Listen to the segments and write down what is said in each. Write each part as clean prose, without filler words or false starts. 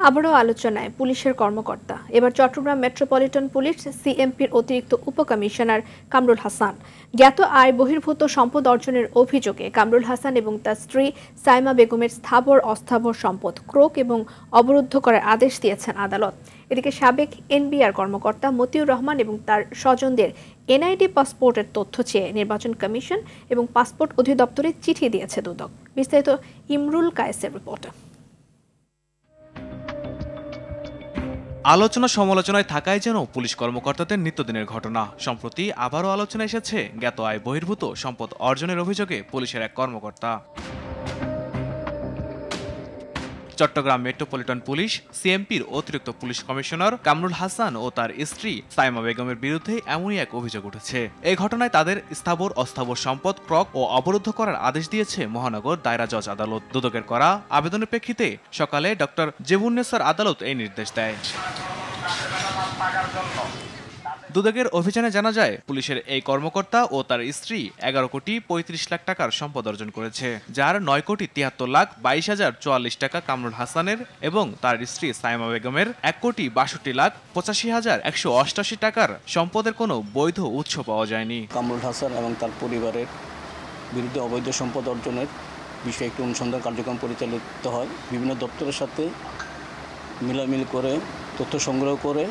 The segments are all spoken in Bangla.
আবারও আলোচনায় পুলিশের কর্মকর্তা। এবার চট্টগ্রাম মেট্রোপলিটন পুলিশ সিএমপির অতিরিক্ত উপকমিশনার কামরুল হাসান। জ্ঞাত আয় বহির্ভূত সম্পদ অর্জনের অভিযোগে কামরুল হাসান এবং তার স্ত্রী সাইমা বেগমের স্থাবর অস্থাবর সম্পদ ক্রোক এবং অবরুদ্ধ করার আদেশ দিয়েছেন আদালত। এদিকে সাবেক এনবিআর কর্মকর্তা মতিউর রহমান এবং তার স্বজনদের এনআইডি পাসপোর্টের তথ্য চেয়ে নির্বাচন কমিশন এবং পাসপোর্ট অধিদপ্তরে চিঠি দিয়েছে দুদক। বিস্তারিত ইমরুল কায়েসের রিপোর্টে। আলোচনা সমালোচনায় থাকাই যেন পুলিশ কর্মকর্তাদের নিত্যদিনের ঘটনা। সম্প্রতি আবারও আলোচনা এসেছে জ্ঞাত আয় বহির্ভূত সম্পদ অর্জনের অভিযোগে পুলিশের এক কর্মকর্তা। চট্টগ্রাম মেট্রোপলিটন পুলিশ সিএমপির অতিরিক্ত পুলিশ কমিশনার কামরুল হাসান ও তার স্ত্রী সাইমা বেগমের বিরুদ্ধে এমনই এক অভিযোগ উঠেছে। এই ঘটনায় তাদের স্থাবর অস্থাবর সম্পদ ক্রক ও অবরুদ্ধ করার আদেশ দিয়েছে মহানগর দায়রা জজ আদালত। দুদকের করা আবেদনের প্রেক্ষিতে সকালে ডক্টর জেবুন্নেসার আদালত এই নির্দেশ দেয়। দুদকের অভিযানে জানা যায়, পুলিশের এই কর্মকর্তা ও তার স্ত্রী 11,35,00,000 টাকার সম্পদ অর্জন করেছে, যার 9,73,22,044 টাকা কামরুল হাসানের এবং তার স্ত্রী সাইমা বেগমের 1,62,85,188 টাকার সম্পদের কোনো বৈধ উৎস পাওয়া যায়নি। কামরুল হাসান এবং তার পরিবারের বিরুদ্ধে অবৈধ সম্পদ অর্জনের বিষয়ে একটি অনুসন্ধান কার্যক্রম পরিচালিত হয়। বিভিন্ন দপ্তরের সাথে মিলামিল করে তথ্য সংগ্রহ করে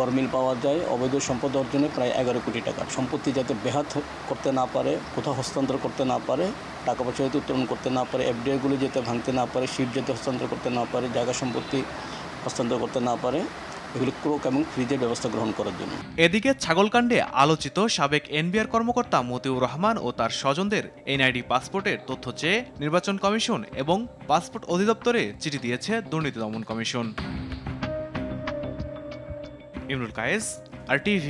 গরমিল পাওয়া যায় অবৈধ সম্পদ অর্জনে প্রায় 11 কোটি টাকা। সম্পত্তি যাতে বেহাত করতে না পারে, কোথাও হস্তান্তর করতে না পারে, টাকা পয়সা যাতে উত্তোলন করতে না পারে, এফডিআইগুলো যাতে ভাঙতে না পারে, শিট যাতে হস্তান্তর করতে না পারে, জায়গা সম্পত্তি হস্তান্তর করতে না পারে, এগুলি ক্রোক এবং ফ্রিজের ব্যবস্থা গ্রহণ করার জন্য। এদিকে ছাগলকাণ্ডে আলোচিত সাবেক এনবিআর কর্মকর্তা মতিউর রহমান ও তার স্বজনদের এনআইডি পাসপোর্টের তথ্য চেয়ে নির্বাচন কমিশন এবং পাসপোর্ট অধিদপ্তরে চিঠি দিয়েছে দুর্নীতি দমন কমিশন। ইমরুল কায়েস, RTV।